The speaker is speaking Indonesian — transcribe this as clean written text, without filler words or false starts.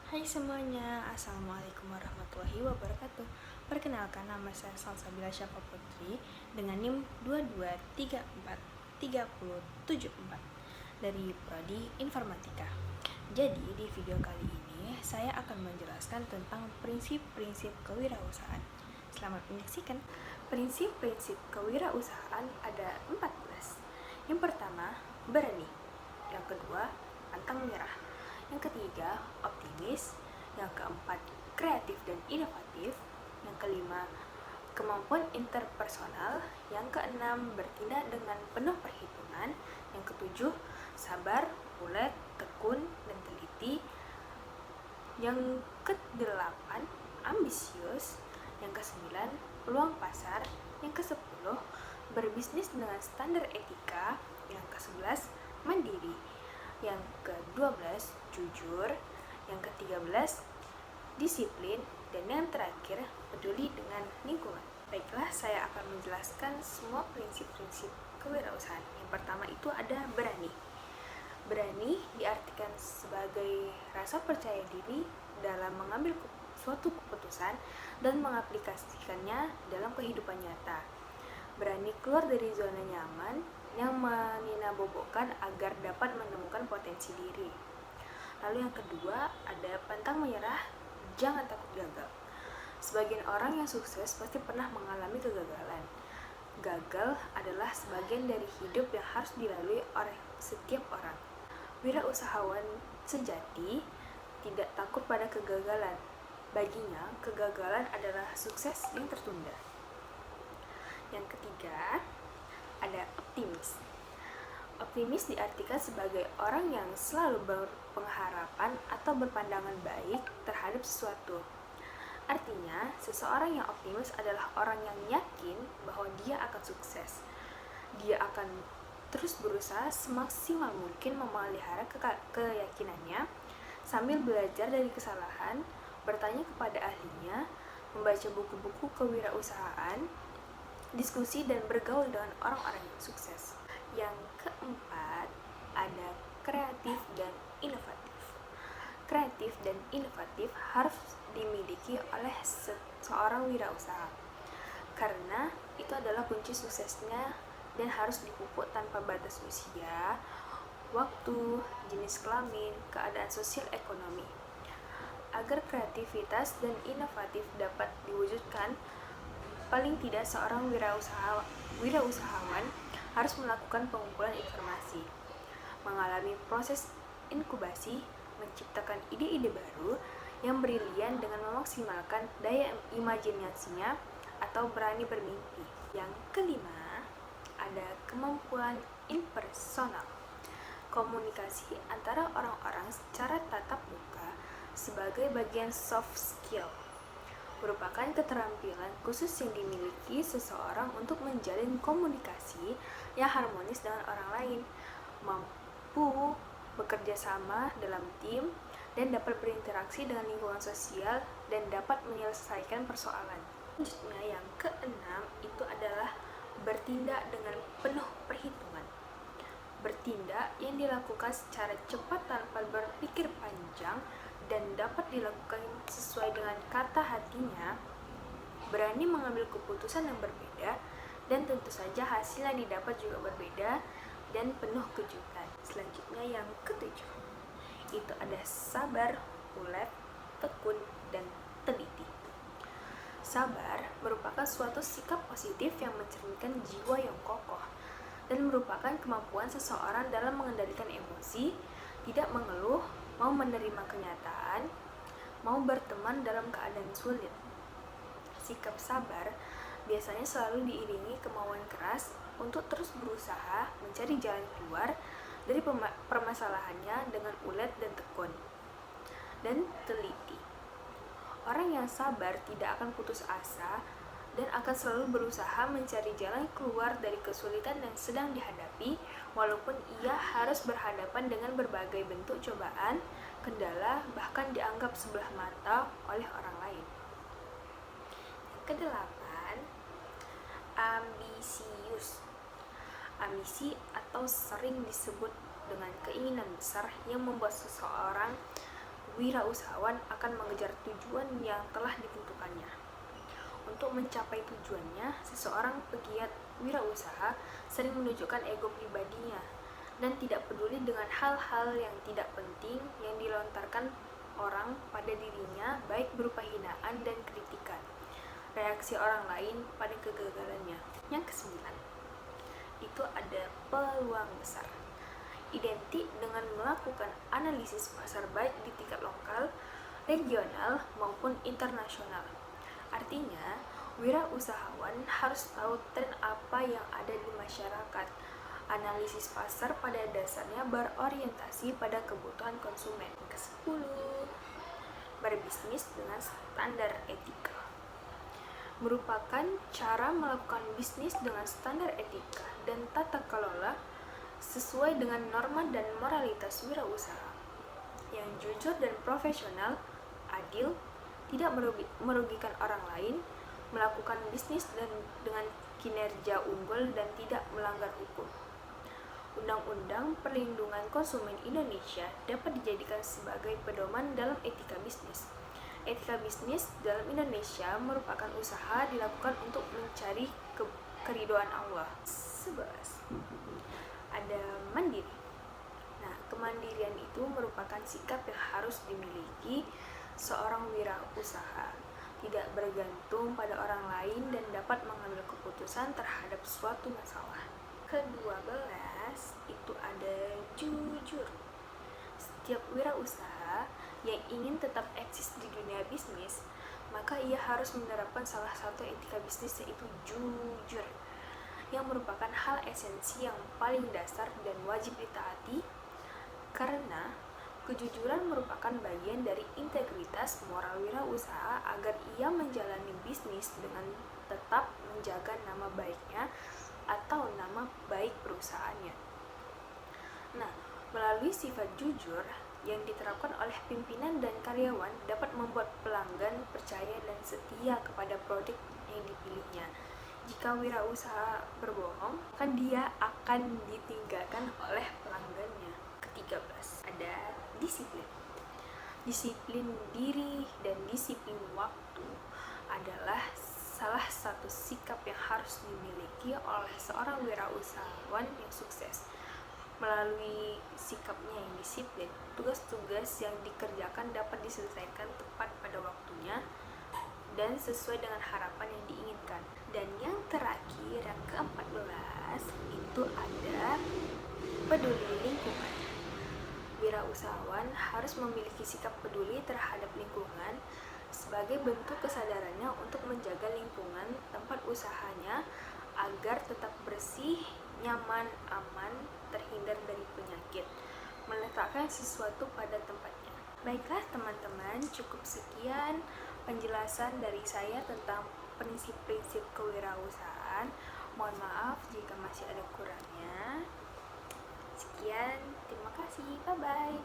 Hai semuanya, Assalamualaikum warahmatullahi wabarakatuh. Perkenalkan, nama saya Salsabila Syafa Putri dengan NIM 22343074 dari Prodi Informatika. Jadi di video kali ini saya akan menjelaskan tentang prinsip-prinsip kewirausahaan. Selamat menyaksikan. Prinsip-prinsip kewirausahaan ada 14. Yang pertama, berani. Yang kedua, pantang menyerah. Yang ketiga, optimis. Yang keempat, kreatif dan inovatif. Yang kelima, kemampuan interpersonal. Yang keenam, bertindak dengan penuh perhitungan. Yang ketujuh, sabar, ulet, tekun, dan teliti. Yang kedelapan, ambisius. Yang kesembilan, peluang pasar. Yang kesepuluh, berbisnis dengan standar etika. Yang kesebelas, mandiri. Yang ke-12, jujur. Yang ke-13, disiplin. Dan yang terakhir, peduli dengan lingkungan. Baiklah, saya akan menjelaskan semua prinsip-prinsip kewirausahaan. Yang pertama itu ada berani. Berani diartikan sebagai rasa percaya diri dalam mengambil suatu keputusan dan mengaplikasikannya dalam kehidupan nyata. Berani keluar dari zona nyaman yang meninabobokan agar dapat menemukan potensi diri. Lalu yang kedua, ada pantang menyerah, jangan takut gagal. Sebagian orang yang sukses pasti pernah mengalami kegagalan. Gagal adalah sebagian dari hidup yang harus dilalui oleh setiap orang. Wirausahawan sejati tidak takut pada kegagalan. Baginya, kegagalan adalah sukses yang tertunda. Yang ketiga, ada optimis. Optimis diartikan sebagai orang yang selalu berpengharapan atau berpandangan baik terhadap sesuatu. Artinya, seseorang yang optimis adalah orang yang yakin bahwa dia akan sukses. Dia akan terus berusaha semaksimal mungkin memelihara keyakinannya sambil belajar dari kesalahan, bertanya kepada ahlinya, membaca buku-buku kewirausahaan, diskusi dan bergaul dengan orang-orang yang sukses. Yang keempat, ada kreatif dan inovatif. Kreatif dan inovatif harus dimiliki oleh seorang wirausaha karena itu adalah kunci suksesnya dan harus dipupuk tanpa batas usia, waktu, jenis kelamin, keadaan sosial ekonomi. Agar kreativitas dan inovatif dapat diwujudkan, paling tidak seorang wirausahawan harus melakukan pengumpulan informasi, mengalami proses inkubasi, menciptakan ide-ide baru yang brilian dengan memaksimalkan daya imajinasinya atau berani bermimpi. Yang kelima, ada kemampuan impersonal. Komunikasi antara orang-orang secara tatap muka sebagai bagian soft skill merupakan keterampilan khusus yang dimiliki seseorang untuk menjalin komunikasi yang harmonis dengan orang lain, mampu bekerja sama dalam tim, dan dapat berinteraksi dengan lingkungan sosial dan dapat menyelesaikan persoalan. Selanjutnya, yang keenam itu adalah bertindak dengan penuh perhitungan. Bertindak yang dilakukan secara cepat tanpa berpikir panjang dan dapat dilakukan sesuai dengan kata hatinya, berani mengambil keputusan yang berbeda, dan tentu saja hasil yang didapat juga berbeda dan penuh kejutan. Selanjutnya yang ketujuh, itu ada sabar, ulet, tekun, dan teliti. Sabar merupakan suatu sikap positif yang mencerminkan jiwa yang kokoh dan merupakan kemampuan seseorang dalam mengendalikan emosi, tidak mengeluh, mau menerima kenyataan, mau berteman dalam keadaan sulit. Sikap sabar biasanya selalu diiringi kemauan keras untuk terus berusaha mencari jalan keluar dari permasalahannya dengan ulet dan tekun. Dan teliti. Orang yang sabar tidak akan putus asa dan akan selalu berusaha mencari jalan keluar dari kesulitan yang sedang dihadapi, walaupun ia harus berhadapan dengan berbagai bentuk cobaan, kendala, bahkan dianggap sebelah mata oleh orang lain. Yang kedelapan, ambisius. Ambisi atau sering disebut dengan keinginan besar yang membuat seseorang wirausahawan akan mengejar tujuan yang telah ditentukannya. Untuk mencapai tujuannya, seseorang pegiat wirausaha sering menunjukkan ego pribadinya dan tidak peduli dengan hal-hal yang tidak penting yang dilontarkan orang pada dirinya, baik berupa hinaan dan kritikan, reaksi orang lain pada kegagalannya. Yang kesembilan, itu ada peluang besar. Identik dengan melakukan analisis pasar baik di tingkat lokal, regional, maupun internasional. Artinya, wirausahawan harus tahu tren apa yang ada di masyarakat. Analisis pasar pada dasarnya berorientasi pada kebutuhan konsumen. Ke-10, berbisnis dengan standar etika. Merupakan cara melakukan bisnis dengan standar etika dan tata kelola sesuai dengan norma dan moralitas wirausaha yang jujur dan profesional, adil, tidak merugikan orang lain, melakukan bisnis dengan kinerja unggul dan tidak melanggar hukum. Undang-Undang Perlindungan Konsumen Indonesia dapat dijadikan sebagai pedoman dalam etika bisnis. Etika bisnis dalam Indonesia merupakan usaha dilakukan untuk mencari keridhaan Allah. 11. Ada mandiri. Nah, kemandirian itu merupakan sikap yang harus dimiliki seorang wirausaha, tidak bergantung pada orang lain dan dapat mengambil keputusan terhadap suatu masalah. Ke-12, itu ada jujur. Setiap wirausaha yang ingin tetap eksis di dunia bisnis, maka ia harus menerapkan salah satu etika bisnis, yaitu jujur, yang merupakan hal esensi yang paling dasar dan wajib ditaati, karena kejujuran merupakan bagian dari integritas moral wirausaha agar ia menjalani bisnis dengan tetap menjaga nama baiknya atau nama baik perusahaannya. Nah, melalui sifat jujur yang diterapkan oleh pimpinan dan karyawan dapat membuat pelanggan percaya dan setia kepada produk yang dipilihnya. Jika wirausaha berbohong, maka dia akan ditinggalkan oleh pelanggannya. Ke-13, ada disiplin. Disiplin diri dan disiplin waktu adalah salah satu sikap yang harus dimiliki oleh seorang wirausahawan yang sukses. Melalui sikapnya yang disiplin, tugas-tugas yang dikerjakan dapat diselesaikan tepat pada waktunya dan sesuai dengan harapan yang diinginkan. Dan yang terakhir, yang ke-14, itu ada peduli lingkungan. Wirausahawan harus memiliki sikap peduli terhadap lingkungan sebagai bentuk kesadarannya untuk menjaga lingkungan tempat usahanya agar tetap bersih, nyaman, aman, terhindar dari penyakit, meletakkan sesuatu pada tempatnya. Baiklah teman-teman, cukup sekian penjelasan dari saya tentang prinsip-prinsip kewirausahaan. Mohon maaf jika masih ada kurangnya. Sekian, terima kasih, bye-bye.